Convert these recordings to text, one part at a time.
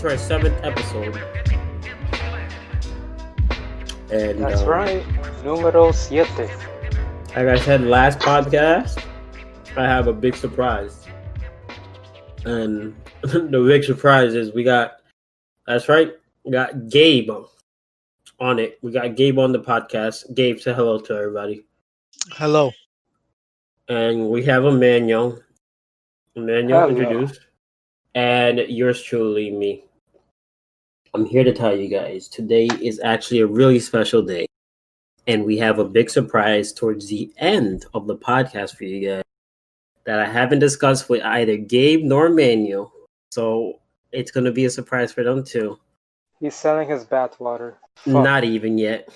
to our 7th episode. And That's right. Numero siete. like I said last podcast, I have a big surprise. And the big surprise is we got Gabe on it. We got Gabe on the podcast. Gabe, say hello to everybody. Hello. And we have Emmanuel. Hello. Introduced. And yours truly, me. I'm here to tell you guys, today is actually a really special day. And we have a big surprise towards the end of the podcast for you guys that I haven't discussed with either Gabe nor Emmanuel. So it's going to be a surprise for them too. He's selling his bathwater. Not even yet.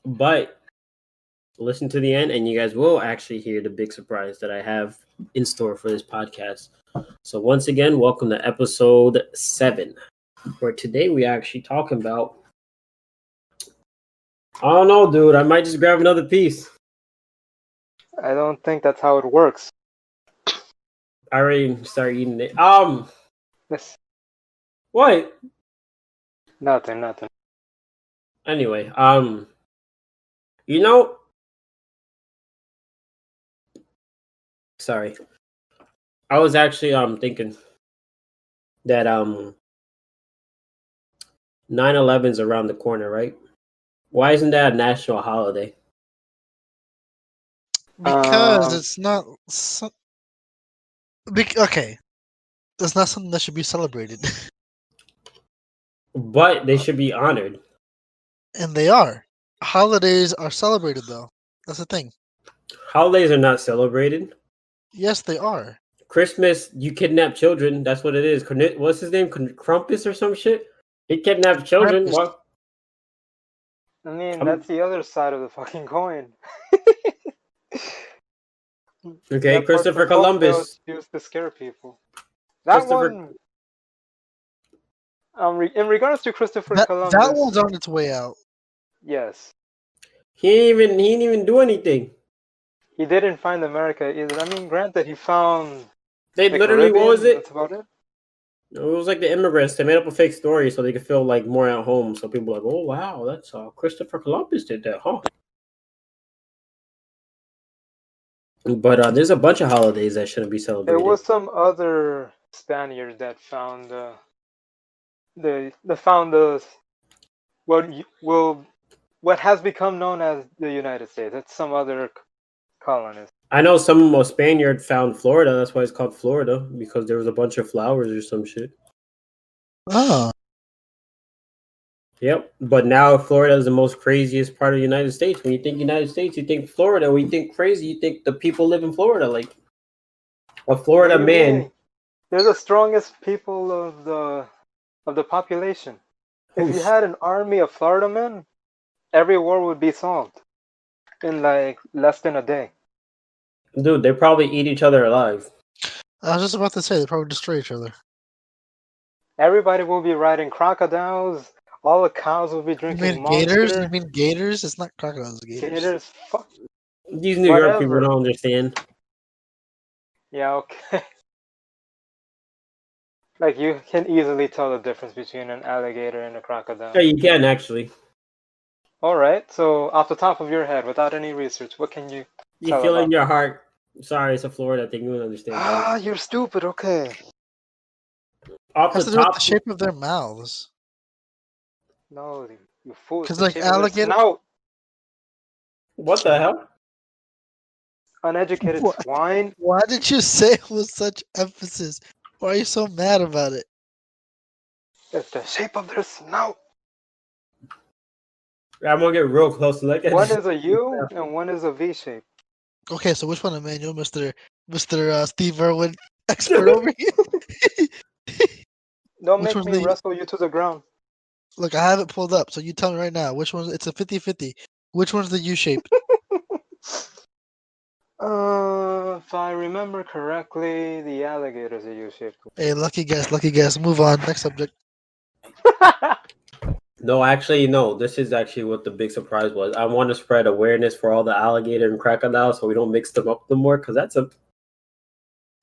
But listen to the end and you guys will actually hear the big surprise that I have in store for this podcast. So once again, welcome to episode 7, where today we actually talking about, I don't know, dude, I might just grab another piece. I don't think that's how it works. I already started eating it. Yes. What? Nothing. Anyway, you know, sorry. I was actually thinking that 9/11's around the corner, right? Why isn't that a national holiday? Because it's not. Okay, that's not something that should be celebrated, But they should be honored. and they are. Holidays are celebrated, though. That's the thing. Holidays are not celebrated. Yes, they are. Christmas, you kidnap children. That's what it is. What's his name? Krampus or some shit? He kidnapped children. Krampus. What? I mean, that's the other side of the fucking coin. Okay, That Christopher part of the folk Columbus. tales used to scare people. That one. In regards to Christopher Columbus, That one's on its way out. yes, He didn't even do anything. he didn't find America either. I mean, granted, he found They the literally, what was Caribbean, it? That's about it. It was like the immigrants. They made up a fake story so they could feel like more at home. So people were like, oh wow, that's Christopher Columbus did that, huh? But there's a bunch of holidays that shouldn't be There celebrated. was some other Spaniards that found what has become known as the United States. That's some other colonist. I know a Spaniard found Florida. That's why it's called Florida, because there was a bunch of flowers or some shit. Oh. Yep. But now Florida is the most craziest part of the United States. When you think United States, you think Florida. When you think crazy, you think the people live in Florida. Like a Florida What do you man. mean? They're the strongest people of the population. If you had an army of Florida men, every war would be solved in like less than a day. Dude, they probably eat each other alive. I was just about to say they probably destroy each other. Everybody will be riding crocodiles. All the cows will be You drinking mean Monster. gators? You mean gators? It's not crocodiles. Gators. Gators. Fuck. These New York people Whatever. don't understand. Yeah, okay. Like, you can easily tell the difference between an alligator and a crocodile. Yeah, you can actually. Alright, so off the top of your head, without any research, what can you You tell feel it in about your heart. Sorry, it's a Florida thing. You wouldn't understand. That. you're stupid, okay. Off Has the to do with top, the shape of their mouths. No, you fool. 'Cause, like, alligator- No, what the hell? uneducated What? swine. Why did you say it with such emphasis? Why are you so mad about it? It's the shape of their snout. I'm gonna get real close to look at One this. is a U and one is a V shape. Okay, so which one, Emmanuel, Mr. Steve Irwin, expert over here? Don't Which make one's me the- wrestle you to the ground. Look, I have it pulled up, so you tell me right now which one. It's a 50-50. Which one's the U shape? If I remember correctly, the alligator's a U-shaped. Hey, lucky guess. Move on. Next subject. No, actually, no. This is actually what the big surprise was. I want to spread awareness for all the alligator and crocodile, so we don't mix them up no more, because it's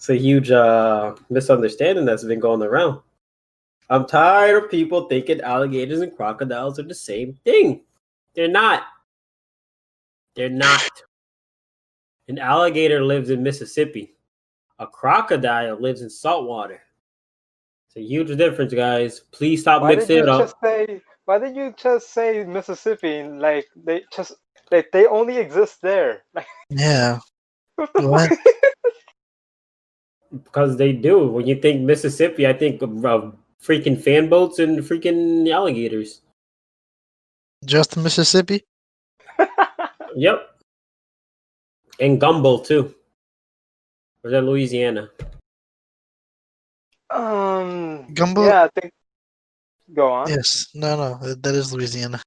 a huge misunderstanding that's been going around. I'm tired of people thinking alligators and crocodiles are the same thing. They're not. They're not. An alligator lives in Mississippi. A crocodile lives in saltwater. It's a huge difference, guys. Please stop Why did mixing you it just up. say? Why did you just say Mississippi? Like they only exist there. Like Yeah. what the What? fuck? Because they do. When you think Mississippi, I think of freaking fan boats and freaking alligators. Just Mississippi? Yep. And gumbo, too. Or is that Louisiana? Gumbo? Yeah, I think. Go on. Yes. No. That is Louisiana.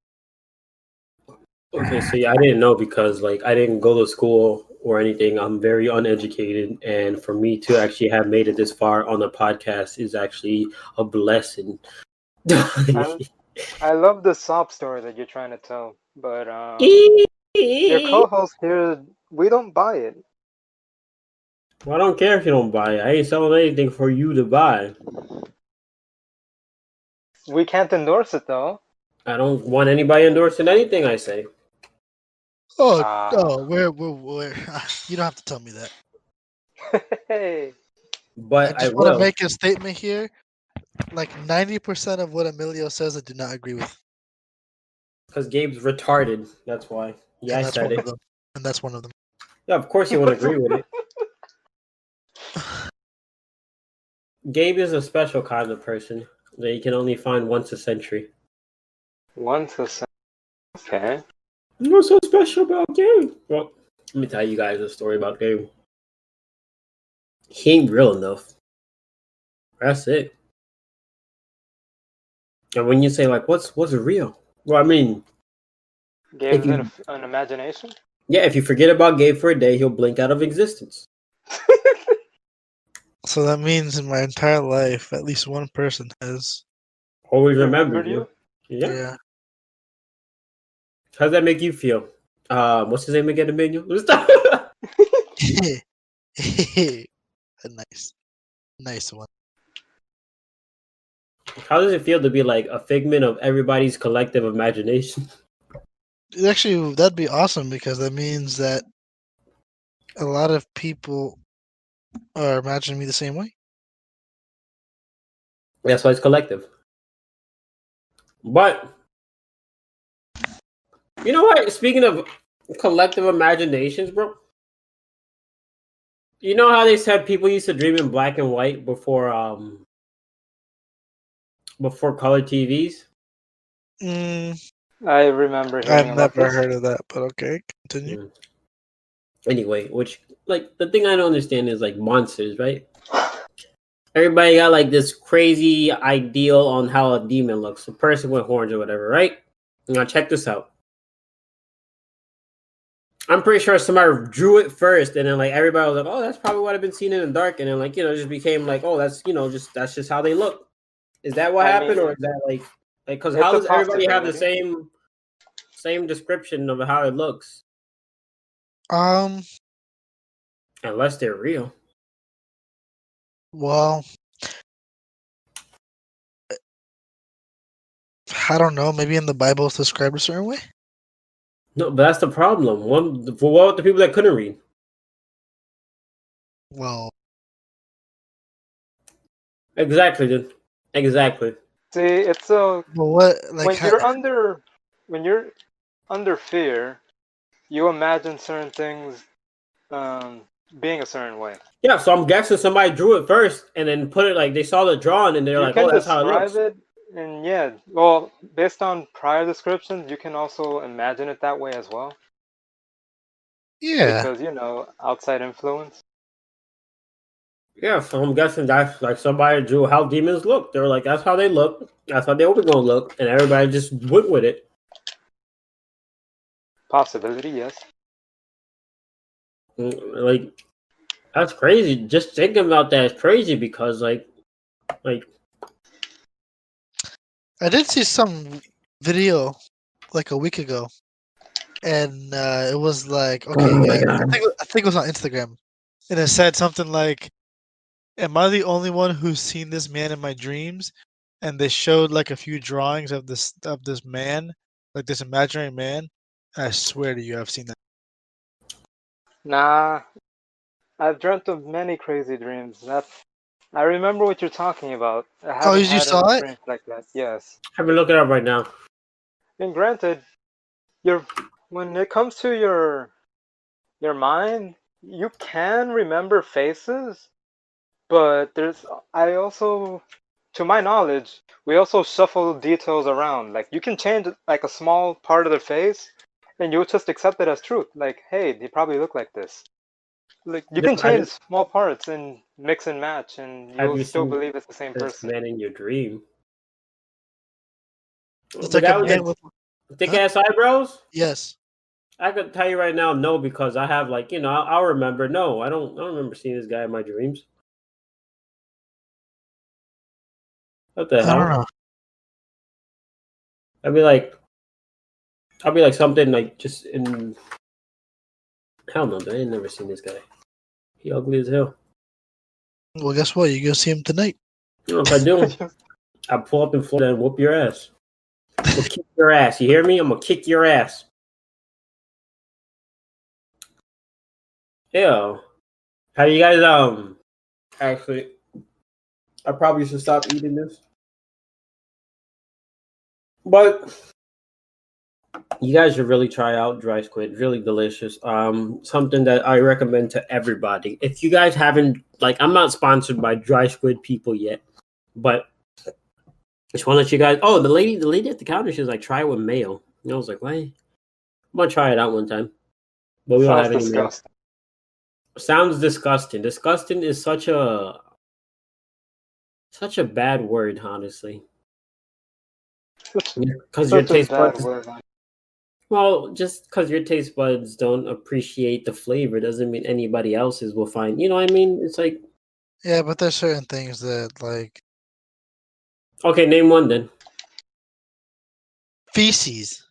Okay, so yeah, I didn't know because like I didn't go to school or anything. I'm very uneducated, and for me to actually have made it this far on the podcast is actually a blessing. I love the sob story that you're trying to tell, but your co-host here, we don't buy it. Well, I don't care if you don't buy it. I ain't selling anything for you to buy. We can't endorse it though. I don't want anybody endorsing anything I say. Oh, Ah. where? You don't have to tell me that. Hey. I But I just want to will. make a statement here. Like 90% of what Emelio says, I do not agree with, Because Gabe's retarded. That's why. Yeah, I and that's said one of it. them. And that's one of them. Yeah, of course you won't agree with it. Gabe is a special kind of person that you can only find once a century. Once a second. Okay. What's so special about Gabe? Well, let me tell you guys a story about Gabe. He ain't real enough. That's it. And when you say like, what's real? Well, I mean, Gabe if you an imagination. if you forget about Gabe for a day, he'll blink out of existence. So that means in my entire life, at least one person has. Always remember Remembered you. you? Yeah. How does that make you feel? What's his name again, Emmanuel? A nice one. How does it feel to be like a figment of everybody's collective imagination? Actually, that'd be awesome because that means that a lot of people are imagining me the same way. That's why it's collective. But you know what? Speaking of collective imaginations, bro. You know how they said people used to dream in black and white before color TVs? I remember hearing I've about never this. heard of that, but okay, continue. Anyway, which like the thing I don't understand is like monsters, right? Everybody got like this crazy ideal on how a demon looks, a person with horns or whatever, right? Now check this out. I'm pretty sure somebody drew it first, and then like everybody was like, "Oh, that's probably what I've been seeing in the dark," and then like just became like, "Oh, that's that's just how they look." Is that what I happened, mean, or is that like because it's how a does everybody have the possibility. same description of how it looks Um, unless they're real? well, I don't know. Maybe in the Bible it's described a certain way. No, but that's the problem. For what the people that couldn't read. Well, Exactly, dude. Exactly. See, it's a what like when you're under fear, you imagine certain things being a certain way. Yeah, so I'm guessing somebody drew it first and then put it like they saw the drawing and they're You like, can "Oh, that's how it describe looks." it, and yeah, well, based on prior descriptions, you can also imagine it that way as well. yeah. Because, outside influence. Yeah, so I'm guessing that's like somebody drew how demons look. They were like, "That's how they look. That's how they were gonna look," and everybody just went with it. Possibility, yes. Like that's crazy. Just thinking about that is crazy because like I did see some video like a week ago, and it was like, okay, oh my I god. think it was on Instagram, and it said something like, "Am I the only one who's seen this man in my dreams? and they showed like a few drawings of this man, like this imaginary man. I swear to you, I've seen that. Nah, I've dreamt of many crazy dreams. I remember what you're talking about. I Oh, haven't you had an saw it? experience like that. Yes. Have a look it up right now. And granted, when it comes to your mind, you can remember faces, but I also, to my knowledge, we also shuffle details around. Like you can change like a small part of their face, and you'll just accept it as truth. Like, hey, they probably look like this. Like you No, can change small parts and mix and match, and have you'll you still seen believe it's the same this person. man in your dream? It's The like a guy with man the with thick ass eyebrows? yes. I could tell you right now, no, because I have like I'll remember. No, I don't. I don't remember seeing this guy in my dreams. What the I don't hell? know. I'd be like, I'll be like something like just in. Hell no, dude, I ain't never seen this guy. He ugly as hell. Well, guess what? You go see him tonight. If I do, I'll pull up in Florida and whoop your ass. I'm gonna kick your ass. You hear me? I'm gonna kick your ass. Yeah. Have you guys actually? I probably should stop eating this, but you guys should really try out dry squid. Really delicious. Something that I recommend to everybody. If you guys haven't, like, I'm not sponsored by dry squid people yet, but I just want to let you guys. Oh, the lady at the counter, she was like, try it with mayo. And I was like, why? I'm gonna try it out one time, but we don't Sounds have any mayo. disgusting. Sounds disgusting. Disgusting is such a bad word, honestly. Because your Such a taste bad buds. word. Well, just because your taste buds don't appreciate the flavor doesn't mean anybody else's will find. You know what I mean? It's like, Yeah, but there's certain things that like okay, name one then. feces.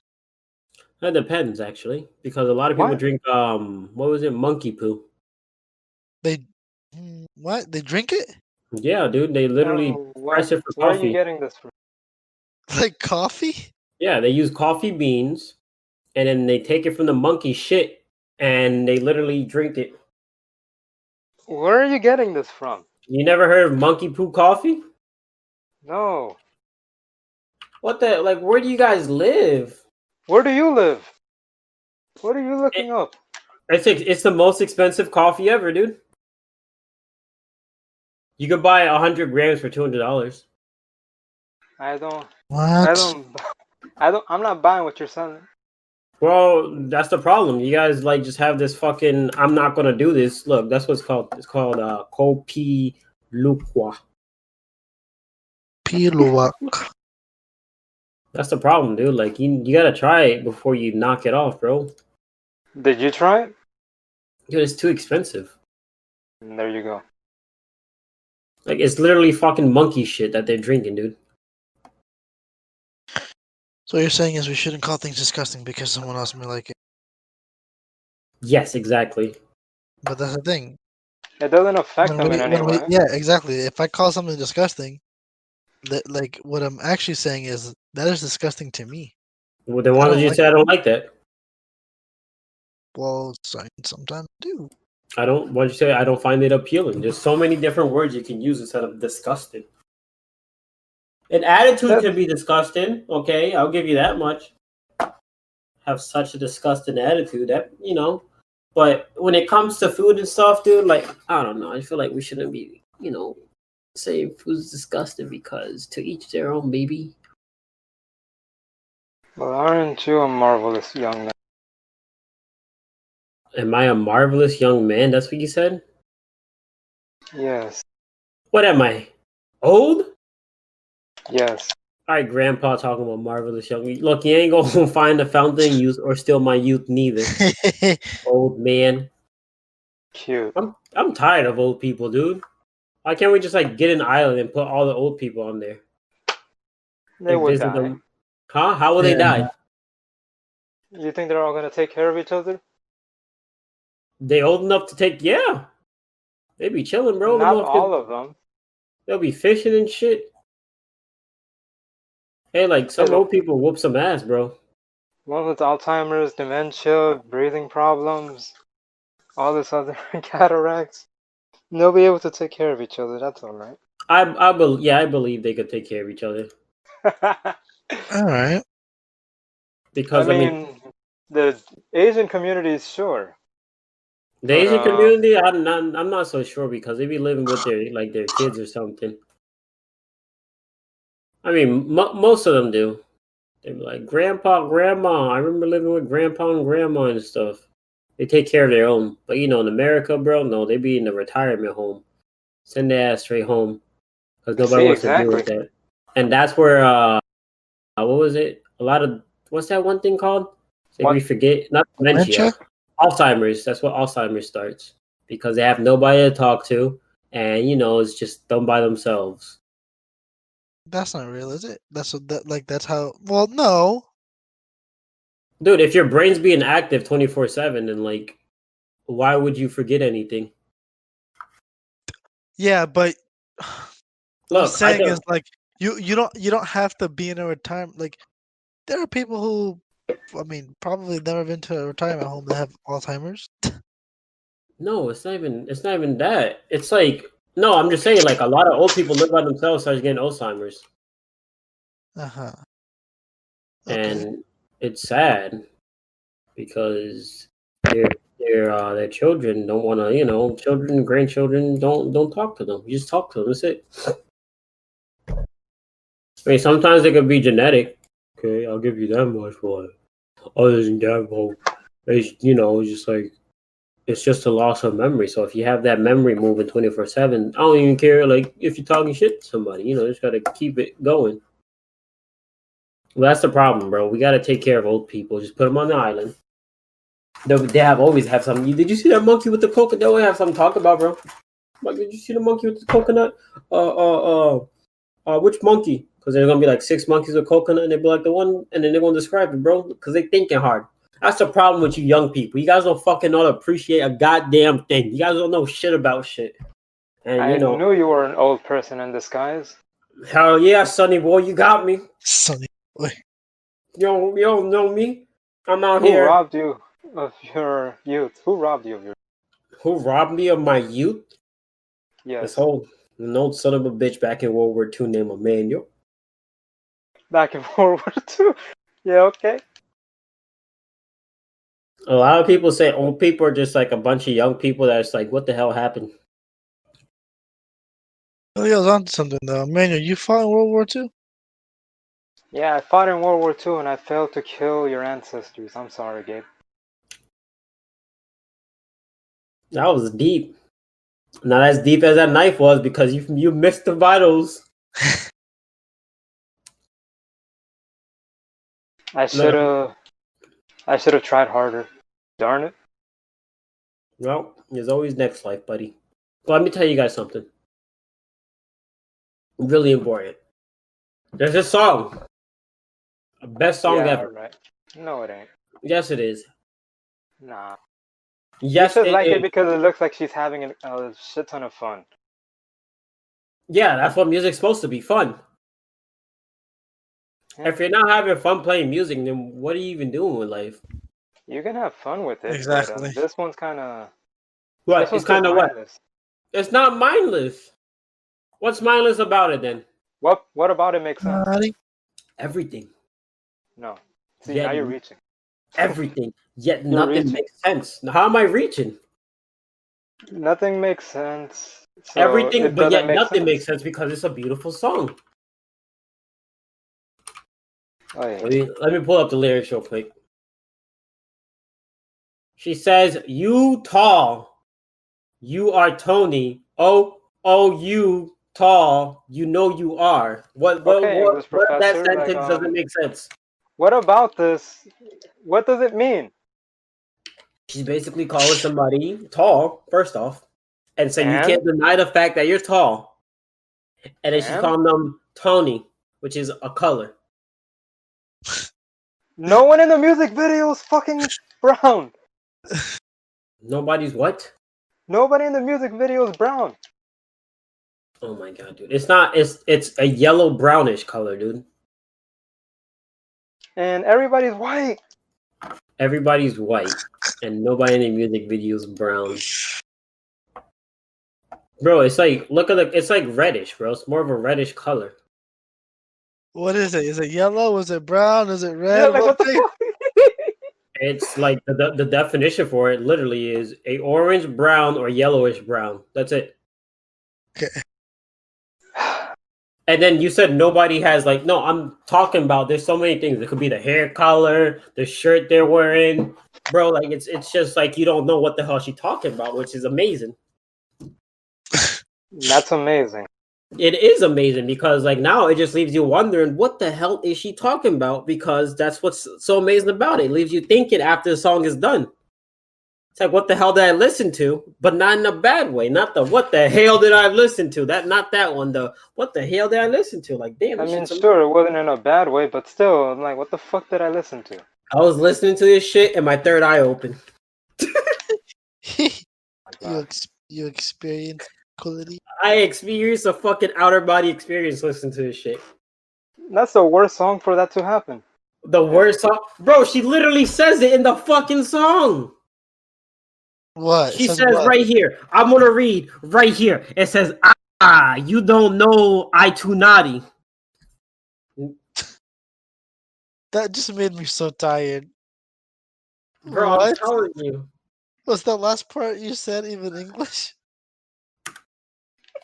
That depends, actually, because a lot of people What? drink what was it, monkey poo? They what? They drink it Yeah, dude, they literally press it for Where are you coffee. getting this from? like coffee. Yeah, they use coffee beans, and then they take it from the monkey shit, and they literally drink it. Where are you getting this from? You never heard of monkey poo coffee? No. What the, like, where do you guys live? Where do you live? What are you It, looking up? it's the most expensive coffee ever, dude. You could buy 100 grams for $200. I don't. I What? don't. I don't. I'm not buying what you're selling. Well, that's the problem. You guys like just have this fucking. I'm not gonna do this. Look, that's what it's called. It's called kopi lukwa. Piluak. That's the problem, dude. Like you gotta try it before you knock it off, bro. Did you try it? Dude, it's too expensive. And there you go. Like it's literally fucking monkey shit that they're drinking, dude. So what you're saying is we shouldn't call things disgusting because someone else may like it. Yes, exactly. But that's the thing. It doesn't affect them in any way. Yeah, exactly. If I call something disgusting, that like what I'm actually saying is that is disgusting to me. Well, then I why did don't you like say I it. don't like that? Well, sometimes I do. I don't. Why'd you say I don't find it appealing? There's so many different words you can use instead of disgusting. An attitude That can be disgusting. Okay, I'll give you that much. Have such a disgusting attitude that but when it comes to food and stuff, dude, like I don't know, I feel like we shouldn't be saying food's disgusting because to each their own, baby. Well, aren't you a marvelous young man? Am I a marvelous young man? That's what you said. Yes. What am I, old? Yes. All right, grandpa talking about marvelous young. Look, you ain't gonna find the fountain of youth or steal my youth neither, old man. Cute. I'm tired of old people, dude. Why can't we just like get an island and put all the old people on there They and would visit die. them? Huh? How will they die? You think they're all gonna take care of each other? They old enough to take? Yeah, they be chilling, bro. The Not motherfuckers, all of them. they'll be fishing and shit. Hey, like some old people whoop some ass, bro. One with Alzheimer's, dementia, breathing problems, all this other cataracts. They'll be able to take care of each other. That's all right. I believe they could take care of each other. All right. Because I mean, the Asian communities, sure. the But Asian community, I'm not so sure because they be living with their kids or something. I mean, most of them do. They be like grandpa, grandma. I remember living with grandpa and grandma and stuff. They take care of their own. But in America, bro, no, they be in the retirement home. Send their ass straight home because nobody see, wants to deal exactly. with that. And that's where what was it? A lot of what's that one thing called? Say we forget, not dementia, Alzheimer's. That's what Alzheimer's starts because they have nobody to talk to, and it's just done by themselves. That's not real, is it? That's how. Well, no, dude. If your brain's being active 24/7, then like, why would you forget anything? Yeah, but what I'm Look, saying is like you don't have to be in a retirement. Like there are people who, I mean, probably never been to a retirement home that have Alzheimer's. No, it's not even that. It's like no, I'm just saying like a lot of old people live by themselves, start getting Alzheimer's. Okay. And it's sad because their children don't want to, children, grandchildren don't talk to them. You just talk to them. That's it. I mean, sometimes it could be genetic. Okay, I'll give you that much, but other than that, well, it's just like it's just a loss of memory. So if you have that memory moving 24/7, I don't even care like if you're talking shit to somebody. Just gotta keep it going. Well, that's the problem, bro. We gotta take care of old people. Just put them on the island. They always have something. Did you see that monkey with the coconut? They always have something to talk about, bro. Like, did you see the monkey with the coconut? Which monkey? Because there's gonna be like 6 monkeys with coconut, and they be like the one, and then they're gonna describe it, bro. Because they thinking hard. That's the problem with you young people. You guys don't fucking know to appreciate a goddamn thing. You guys don't know shit about shit. And I knew you were an old person in disguise. Hell yeah, Sonny boy, you got me. Sonny boy. You don't know me. I'm out Who here. Who robbed you of your youth? Who robbed you of your? Who robbed me of my youth? Yes. An old son of a bitch back in World War II named Emmanuel. Back in World War II? Yeah, okay. A lot of people say old people are just like a bunch of young people that's like, what the hell happened? Well, he was on to something though. Emmanuel, you fought in World War II? Yeah, I fought in World War II and I failed to kill your ancestors. I'm sorry, Gabe. That was deep. Not as deep as that knife was because you missed the vitals. I should have tried harder. Darn it. Well, there's always next life, buddy. But let me tell you guys something. Really important. There's this song. Best song ever. Right. No, it ain't. Yes, it is. Nah. Yes, you should like is. it because it looks like she's having a shit ton of fun. Yeah, that's what music's supposed to be, fun. Yeah. If you're not having fun playing music, then what are you even doing with life? You can have fun with it. Exactly. But, this one's kind of. What? It's kind of what? Mindless. It's not mindless. What's mindless about it then? What about it makes sense? Everything. No. See, now you're reaching. Everything. Yet nothing makes sense. Now, how am I reaching? Nothing makes sense. So Everything, but yet nothing makes sense because it's a beautiful song. Oh, yeah. Let me pull up the lyrics real quick. She says, "You tall, you are Tony. Oh, you tall, you know you are." What that sentence doesn't make sense. What about this? What does it mean? She's basically calling somebody tall, first off, and saying you can't deny the fact that you're tall. And then she's calling them Tony, which is a color. No one in the music video is fucking brown. Nobody's what? Nobody in the music video is brown. Oh my god, dude. It's not, it's a yellow brownish color, dude. and everybody's white. Everybody's white, and nobody in the music video is brown. Bro, it's like it's like reddish, bro. It's more of a reddish color. What is it? Is it yellow? Is it brown? Is it red? Yeah, like what the fuck? It's like the definition for it literally is a orange, brown, or yellowish brown. That's it. Okay. And then you said nobody has like no. I'm talking about there's so many things. It could be the hair color, the shirt they're wearing, bro. Like it's just like you don't know what the hell she's talking about, which is amazing. That's amazing. It is amazing because like now it just leaves you wondering what the hell is she talking about, because that's what's so amazing about it. It leaves you thinking after the song is done. It's like, what the hell did I listen to? But not in a bad way. Not the what the hell did I listen to? Not that one. The what the hell did I listen to? Like, damn. I mean, sure, it wasn't in a bad way, but still, I'm like, what the fuck did I listen to? I was listening to this shit and my third eye opened. You experience quality. I experienced a fucking outer body experience listening to this shit. That's the worst song for that to happen. The worst song, bro. She literally says it in the fucking song. What? She says what? Right here. I'm gonna read right here. It says, you don't know I too naughty. That just made me so tired. Bro, what? I'm telling you. Was that last part you said even English?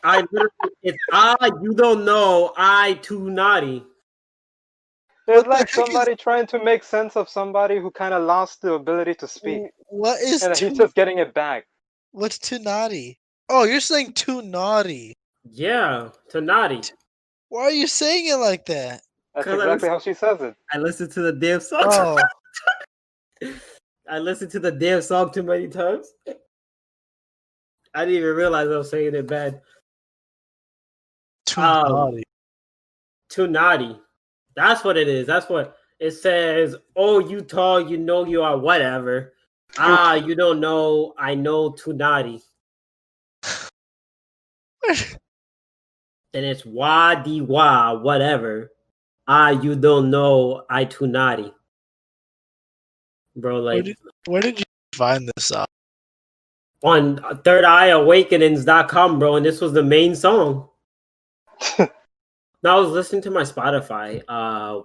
I literally, it's you don't know I too naughty. There's like somebody trying to make sense of somebody who kind of lost the ability to speak. What is and he's just getting it back. What's too naughty? Oh, you're saying too naughty. Yeah, too naughty. Why are you saying it like that? That's exactly how she says it. I listened to the damn song. Oh. I listened to the damn song too many times. I didn't even realize I was saying it bad. Too naughty. Too naughty. That's what it is. That's what it says. Oh, you tall, you know you are whatever. You don't know. I know too naughty. Then it's wah whatever. You don't know. I too naughty. Bro, like where did you find this up? On thirdeyeawakenings.com, bro, and this was the main song. Now I was listening to my Spotify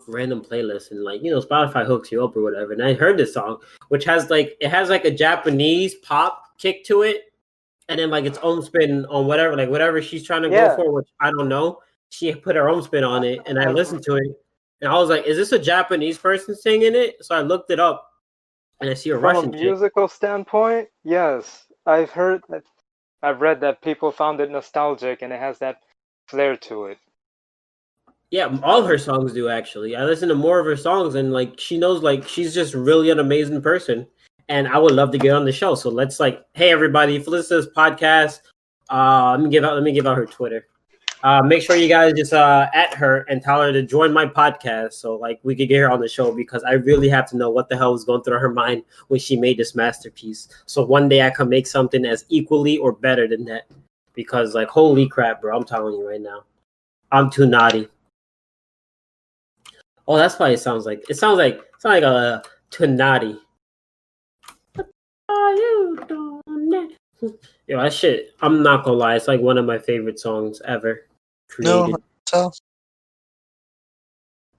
random playlist, and like, you know, Spotify hooks you up or whatever, and I heard this song, which has like a Japanese pop kick to it, and then like its own spin on whatever she's trying to go for, which I don't know. She put her own spin on it, and I listened to it, and I was like, is this a Japanese person singing it? So I looked it up, and I see a Russian chick. From a musical standpoint, yes. I've read that people found it nostalgic, and it has that flair to it. Yeah, all her songs do, actually. I listen to more of her songs, and like she knows, like she's just really an amazing person, and I would love to get on the show. So let's like, hey everybody, if you listen to this podcast, let me give out her Twitter. Make sure you guys just at her and tell her to join my podcast, so like we could get her on the show, because I really have to know what the hell was going through her mind when she made this masterpiece. So one day I can make something as equally or better than that, because like holy crap, bro, I'm telling you right now, I'm too naughty. Oh, that's why it sounds like a too naughty. What are you doing? Yo, that shit, I'm not gonna lie, it's like one of my favorite songs ever created. No,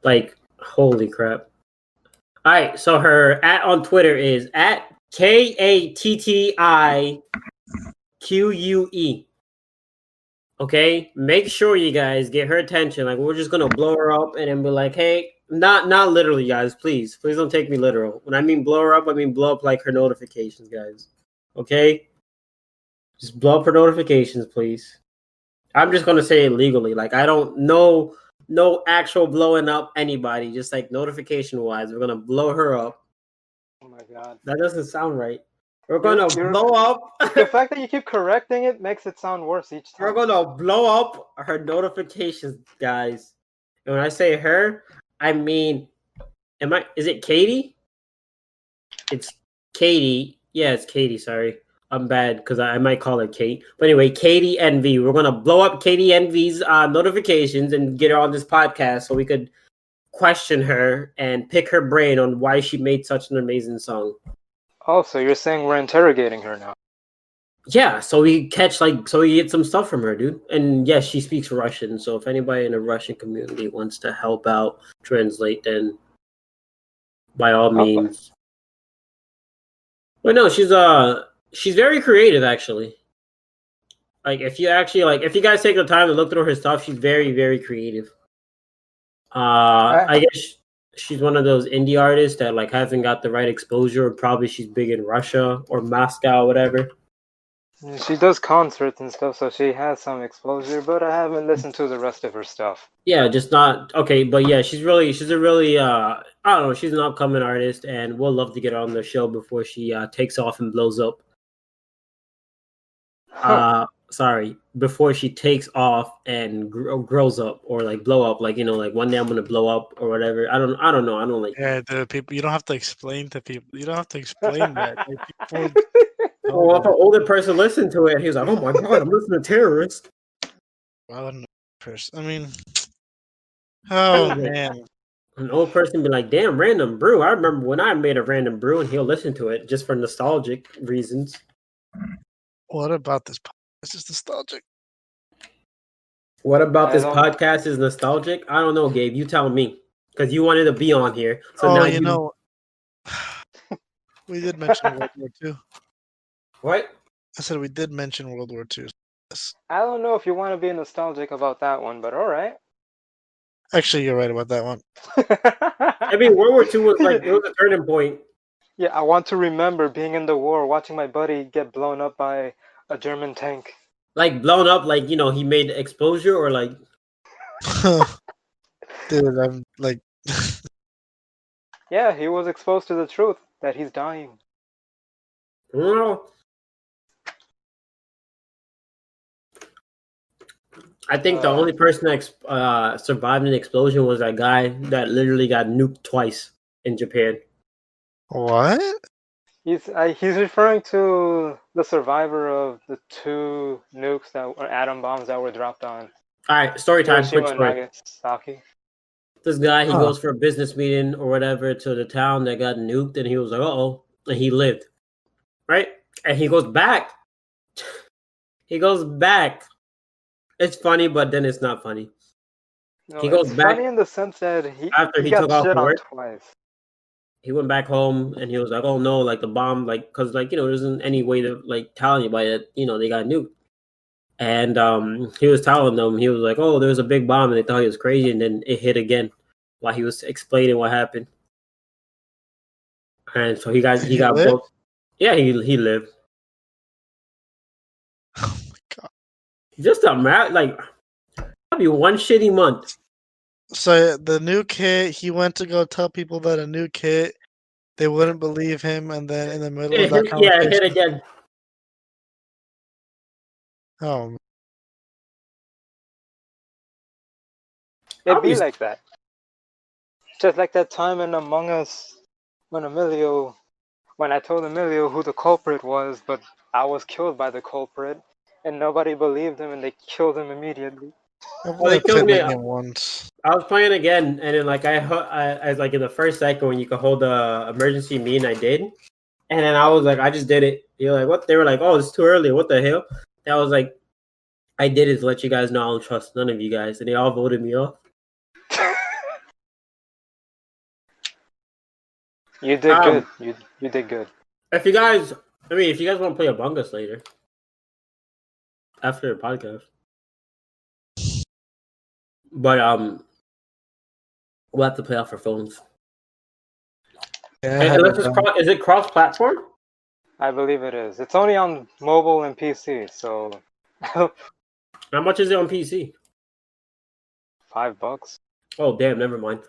like, holy crap. Alright, so her on Twitter is at KATTIQUE. Okay, make sure you guys get her attention. Like, we're just gonna blow her up and then be like, hey, not literally, guys. Please don't take me literal. When I mean blow her up, I mean blow up like her notifications, guys. Okay, just blow up her notifications, please. I'm just gonna say it legally. Like, I don't know, no actual blowing up anybody. Just like notification wise, we're gonna blow her up. Oh my god, that doesn't sound right. We're gonna blow up. The fact that you keep correcting it makes it sound worse each time. We're gonna blow up her notifications, guys. And when I say her, I mean, is it Katie? It's Katie. Yeah, it's Katie. Sorry. I'm bad because I might call her Kate. But anyway, Katie NV. We're gonna blow up Katie NV's notifications and get her on this podcast so we could question her and pick her brain on why she made such an amazing song. Oh, so you're saying we're interrogating her now? Yeah, so we get some stuff from her, dude. And yes, she speaks Russian. So if anybody in the Russian community wants to help out translate, then by all means. But no, she's very creative actually. Like if you guys take the time to look through her stuff, she's very, very creative. I guess she's one of those indie artists that like hasn't got the right exposure. Probably she's big in Russia or Moscow, whatever. She does concerts and stuff, so she has some exposure, but I haven't listened to the rest of her stuff. Yeah, just not okay, but yeah, she's a really I don't know, she's an upcoming artist, and we'll love to get her on the show before she takes off and blows up. Before she takes off and grows up or like blow up, like like one day I'm gonna blow up or whatever. I don't know. I don't like. Yeah, the people. You don't have to explain to people. You don't have to explain that. Like, people, well, if an older person listened to it, he was like, "Oh my god, I'm listening to terrorists." I mean, oh man, an old person be like, "Damn, random brew." I remember when I made a random brew, and he'll listen to it just for nostalgic reasons. What about this? This is nostalgic. What about this podcast is nostalgic? I don't know, Gabe. You tell me, because you wanted to be on here. So now you know, we did mention World War II. What? I said we did mention World War II. Yes. I don't know if you want to be nostalgic about that one, but all right. Actually, you're right about that one. I mean, World War II was like, it was a turning point. Yeah, I want to remember being in the war, watching my buddy get blown up by a German tank. Like blown up, like he made exposure, or like. Dude, I'm like. Yeah, he was exposed to the truth that he's dying. Well, I think the only person that survived an explosion was that guy that literally got nuked twice in Japan. What? He's referring to the survivor of the 2 nukes or atom bombs that were dropped on. All right, story time. Quick story. Nagasaki. This guy, he goes for a business meeting or whatever to the town that got nuked, and he was like, "Uh-oh," and he lived, right? And he goes back. He goes back. It's funny, but then it's not funny. No, he goes back funny in the sense that after he got took off shit on work. Twice. He went back home and he was like, "Oh no, like the bomb, like because like there isn't any way to like tell anybody that they got nuked." And he was telling them, he was like, "Oh, there was a big bomb," and they thought he was crazy, and then it hit again while he was explaining what happened. And so he got both. Yeah, he lived. Oh my god! Just a like that'd be one shitty month. So the nuke hit. He went to go tell people that a nuke hit. They wouldn't believe him, and then in the middle of that conversation, it hit again. Oh, It'd be like that. Just like that time in Among Us when I told Emilio who the culprit was, but I was killed by the culprit, and nobody believed him, and they killed him immediately. They killed me once. I was playing again, and then like I like in the first second when you could hold the emergency meeting, I did, and then I was like, I just did it. You're like, what? They were like, oh, it's too early. What the hell? And I was like, I did it to let you guys know I don't trust none of you guys, and they all voted me off. You did good. You did good. If you guys want to play Among Us later after the podcast. But we'll have to play off our phones. Yeah, is it cross-platform? I believe it is. It's only on mobile and PC, so. How much is it on PC? $5. Oh damn! Never mind.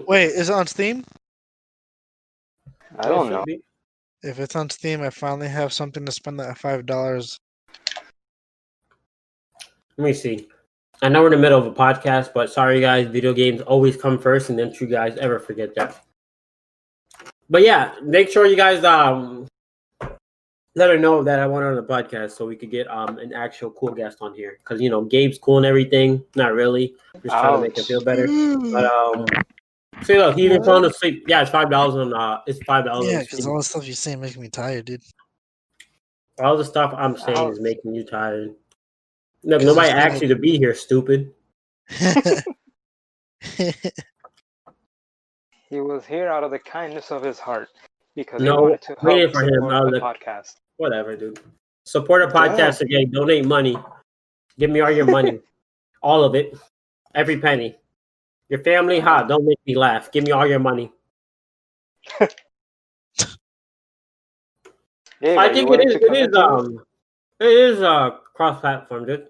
Wait, is it on Steam? I don't know. If it's on Steam, I finally have something to spend that $5. Let me see. I know we're in the middle of a podcast, but sorry guys, video games always come first, and don't you guys ever forget that. But yeah, make sure you guys let her know that I want her on the podcast so we could get an actual cool guest on here. Because Gabe's cool and everything. Not really. Just trying to make him feel better. But see, look, he even falling asleep. Yeah, it's $5 on it's $5 Yeah, on because Steam. all the stuff you say making me tired, dude. All the stuff I'm saying is making you tired. Look, 'Cause nobody you asked you to be here, stupid. He was here out of the kindness of his heart because he No, wanted to waiting help for him. support the podcast. Whatever, dude. Support a podcast again. Donate money. Give me all your money. All of it. Every penny. Your family, hot. Don't make me laugh. Give me all your money. Gabe, I think it is cross-platform, dude.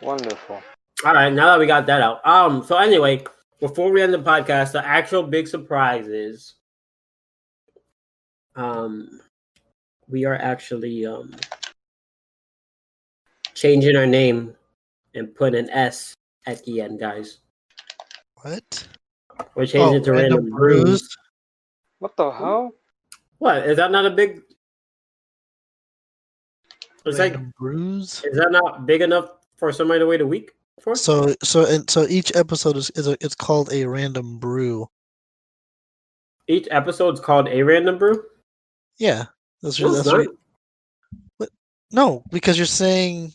Wonderful. All right, now that we got that out. So anyway, before we end the podcast, the actual big surprise is we are actually changing our name and putting an S at the end, guys. What? We're changing it to Random Brews. What the hell? What? Is that not a big... It's Random Brews? Is that not big enough for somebody to wait a week for? So each episode it's called a random brew. Each episode's called a Random Brew? Yeah. That's No, it's not. What? No, because you're saying...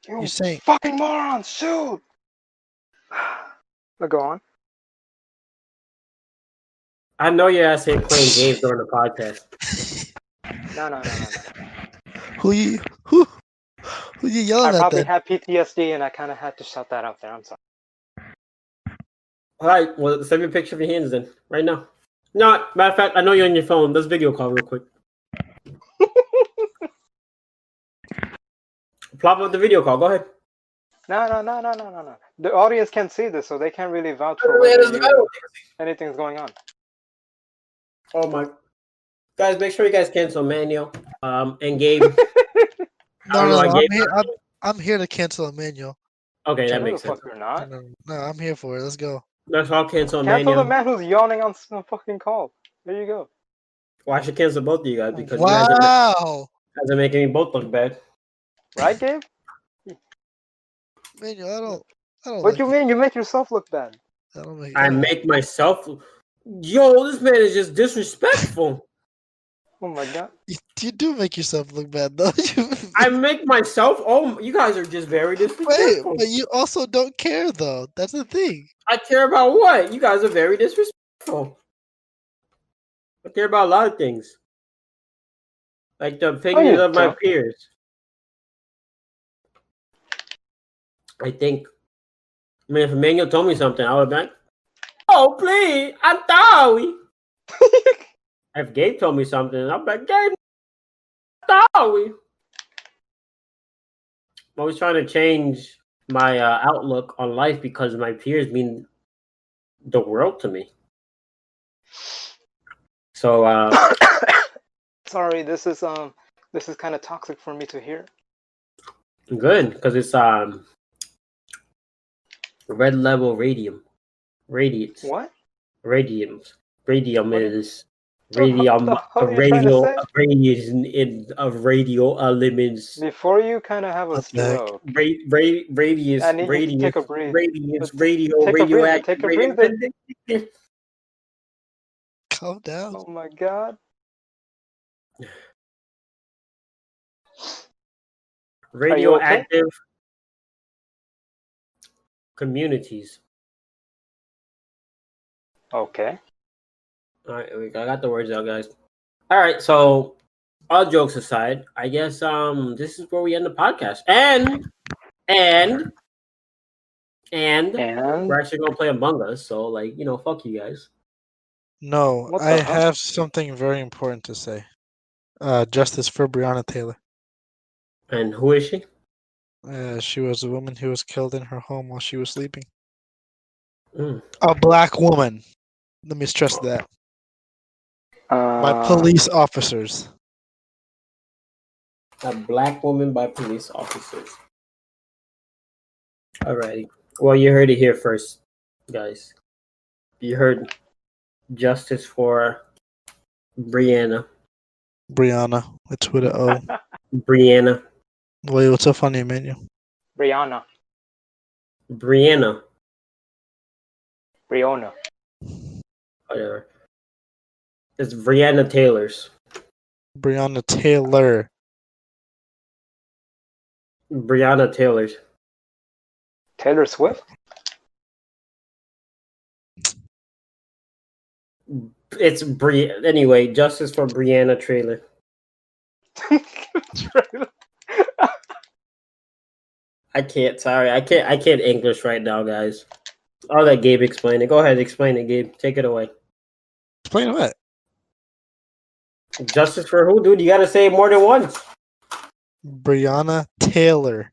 You're saying... Fucking morons, shoot! Go on. I know your ass ain't playing games during the podcast. No. Who you yelling at? I probably had PTSD and I kind of had to shout that out there. I'm sorry. All right, well, send me a picture of your hands then, right now. No, matter of fact, I know you're on your phone. Let's video call real quick. Plop up the video call. Go ahead. No. The audience can't see this, so they can't really vouch for whether anything's going on. Oh my. Guys, make sure you guys cancel Emmanuel and Gabe. I'm here to cancel Emmanuel. Okay, that makes sense. You're not. No, I'm here for it. Let's go. Let's all cancel Emmanuel. Cancel the man who's yawning on some fucking call. There you go. Well, I should cancel both of you guys because you guys are making me both look bad. Right, Gabe? Emmanuel, I don't. What do you mean? You make yourself look bad. I make myself. Yo, this man is just disrespectful. Oh my god. You do make yourself look bad, though. I make myself. Oh, you guys are just very disrespectful. Wait, but you also don't care, though. That's the thing. I care about what? You guys are very disrespectful. I care about a lot of things, like the opinions of my peers. I think. I mean, if Emmanuel told me something, I would be like, "Oh, please, I'm sorry." If Gabe told me something, I'll be like, "Gabe, sorry." I'm always trying to change my outlook on life because my peers mean the world to me. So, sorry, this is kind of toxic for me to hear. Good, because it's red level radium. Radiance. What? Radiums. Radium is radium. A radio elements. Before you kind of have a stroke. Radius. I need you to take a breath. Radiance. Radioactive. Take a breather. Calm down. Oh my god. Radioactive communities. Okay. All right, I got the words out, guys. All right, so all jokes aside, I guess this is where we end the podcast. And we're actually gonna play Among Us. So fuck you guys. No, I have something very important to say. Justice for Breonna Taylor. And who is she? She was a woman who was killed in her home while she was sleeping. Mm. A black woman. Let me stress that. By police officers. A black woman by police officers. Alrighty. Well, you heard it here first, guys. You heard justice for Brianna. It's with a O. Brianna. Wait, what's so funny, Emmanuel? Brianna. Brianna. Brianna. Whatever. It's Brianna Taylor's. Breonna Taylor. Brianna Taylor's. Taylor Swift? It's anyway, justice for Brianna Taylor. I can't. Sorry, I can't English right now, guys. I'll let Gabe explain it. Go ahead, explain it, Gabe. Take it away. Explain what? Justice for who, dude? You gotta say it more than once. Breonna Taylor.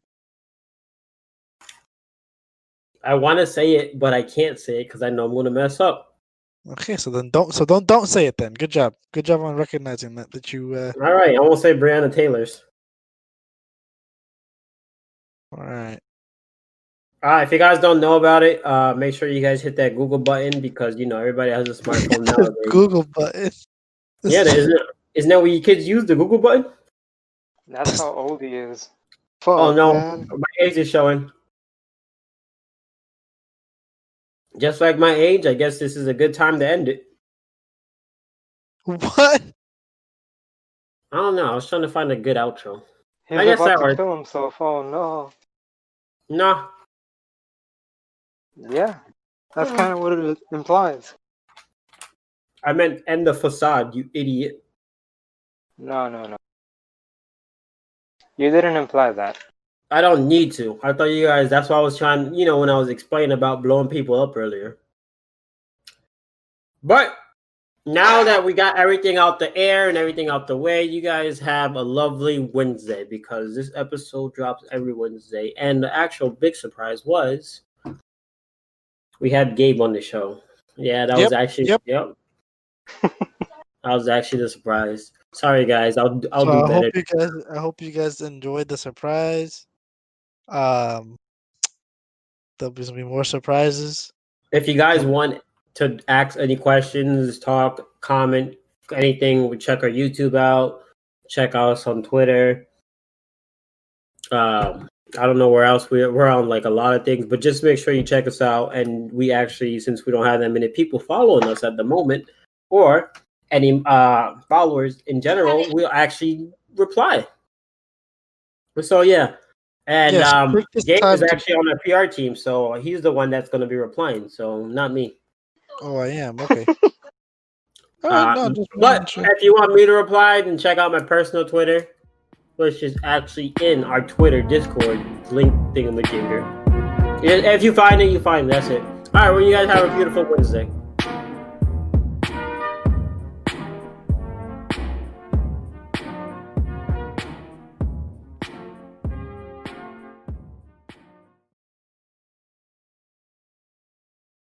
I want to say it, but I can't say it because I know I'm gonna mess up. Okay, so then don't say it then. Good job on recognizing that you. All right, I won't say Brianna Taylor's. All right. If you guys don't know about it, make sure you guys hit that Google button because everybody has a smartphone nowadays. Google button. Yeah, isn't that what you kids use, the Google button? That's how old he is. Fuck, Oh no, man. my age is showing. Just like my age, I guess this is a good time to end it. What? I don't know. I was trying to find a good outro. He's I guess about that to worked. kill himself. Oh no. No. Yeah. That's kind of what it implies. I meant end the facade, you idiot. No. You didn't imply that. I don't need to. I thought you guys, that's why I was trying, when I was explaining about blowing people up earlier. But now that we got everything out the air and everything out the way, you guys have a lovely Wednesday because this episode drops every Wednesday. And the actual big surprise was we had Gabe on the show. Yeah, that was actually, yep. That was actually the surprise. Sorry, guys. I'll do better. I hope you guys enjoyed the surprise. There'll be more surprises. If you guys want to ask any questions, talk, comment, anything, check our YouTube out. Check us on Twitter. I don't know where else we're on, like a lot of things, but just make sure you check us out. And we actually, since we don't have that many people following us at the moment, or any followers in general, we'll actually reply. So yeah. And Gabe is actually on our PR team, so he's the one that's going to be replying. So not me. Oh, I am. Okay. But if you want me to reply, then check out my personal Twitter, which is actually in our Twitter Discord link thingamajigger. If you find it, you find it. That's it. All right, well, you guys have a beautiful Wednesday.